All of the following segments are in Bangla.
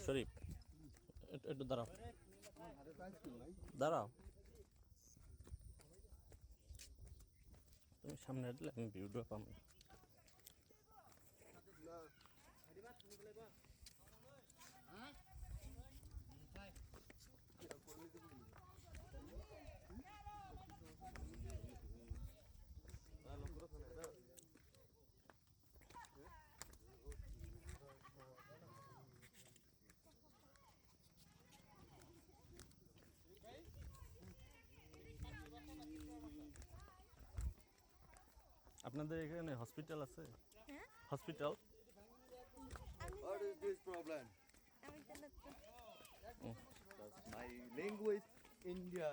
শরীফ একটু দাঁড়াও দাঁড়াও তুমি সামনে হাঁটলে আমি ভিডিও পাম না। আপনাদের এখানে হসপিটাল আছে? Hospital What is this problem? That's my language, India.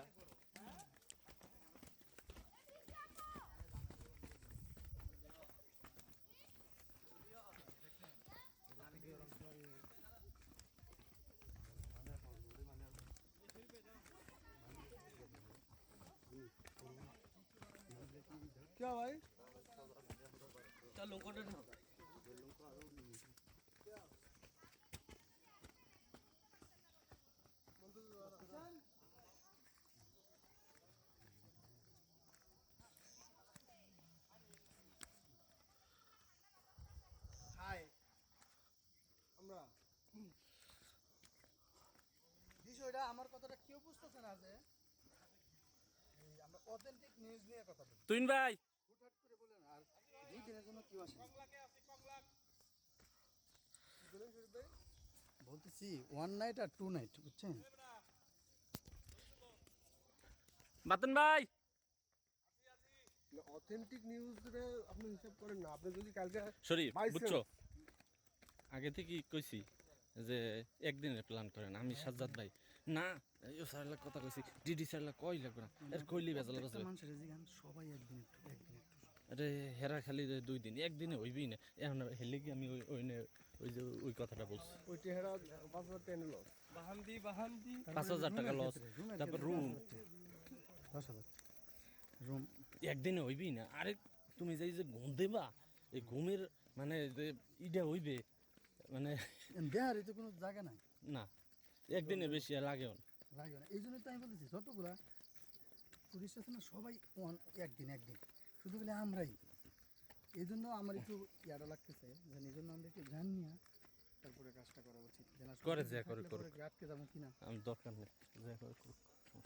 क्या भाई चलो कोटे ना হাই আমরা বিষয়টা আমার কথাটা কেউ বুঝতেছে না যে আমরা অথেন্টিক নিউজ নিয়ে কথা বলি তুইন ভাই হুটহাট করে বলেন আর দুই দিনের জন্য কেউ আসে বলতেছি ওয়ান নাইট আর টু নাইট বুঝছেন বাতন ভাই অথেন্টিক নিউজ আপনি হিসাব করেন না আপনি যদি কালকে শরীফ বুঝছো আগে থেকেই কইছি যে একদিনের প্ল্যান করেন আমি সাজ্জাদ ভাই না ও স্যারলা কথা কইছি ডিডি স্যারলা কই লাগবে না এর কইলি বেজাল বাজবে মানুষের জিগান সবাই একদিন একটু আরে হেরা খালি 2 দিন একদিনে হইবই না এখন হেলে কি আমি ওই যে ওই কথাটা বলছি ওই টেহারা 5,000 টাকা লস বাহান্দি 5,000 টাকা লস তারপর রুম 10,000 রুম একদিনে হইবই না আরে তুমি যে ঘুম দেবা এই ঘুমের মানে যে ইটা হইবে মানে দেহারে তো কোনো জায়গা নাই না একদিনে বেশি লাগেও লাগে না এই জন্যই তো আমি বলতেছি যতগুলা টুরিস্ট আছে না সবাই একদিন শুধু বলে আমরাই এই জন্য আমার একটু ইয়াটা লাগতেছে যে এই জন্য আমরা একটু ধ্যান নিয়ে তারপরে কাজটা করা উচিত করে যা করে আটকে যাবো কিনা আমি দরকার নেই যা করে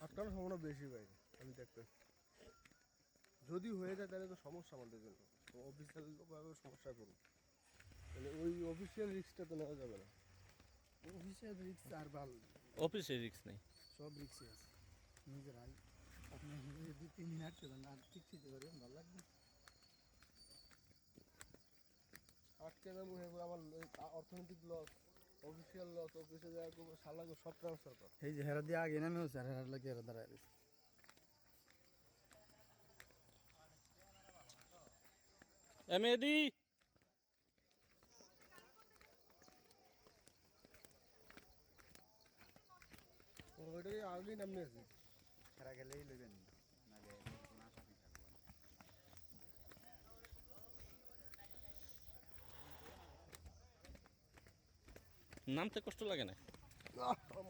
আটকানোর সম্ভাবনা বেশি ভাই আমি দেখতে যদি হয়ে যায় তাহলে তো সমস্যা আমাদের জন্য অফিসিয়াল লোকভাবে সমস্যা করুন মানে ওই অফিসিয়াল রিস্কটা তো নেওয়া যাবে না অফিসিয়াল রিক্স আর ভাল অফিসে রিস্ক নেই সব রিক্সই আছে নিজেরাই আপনি যদি 3 দিন আটকে যান আর ঠিক ছিতে পারবেন ভালো লাগবে আটকে যাবো আমার অর্থনৈতিক লস অফিসিয়াল লস অফিসে যাওয়ার সালাগো সব ট্রান্সফার কর এই যে হেরা দিয়ে আগে নামে হচ্ছে আর হেরা লাগে হেরা দাঁড়ায় রয়েছে এমএডি ওইটাই আগেই নামে আছে হেরা গেলেই লইবেন নামতে কষ্ট লাগে না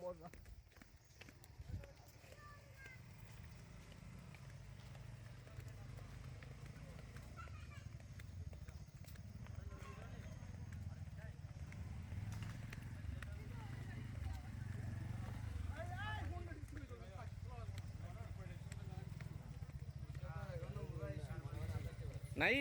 মজা নাই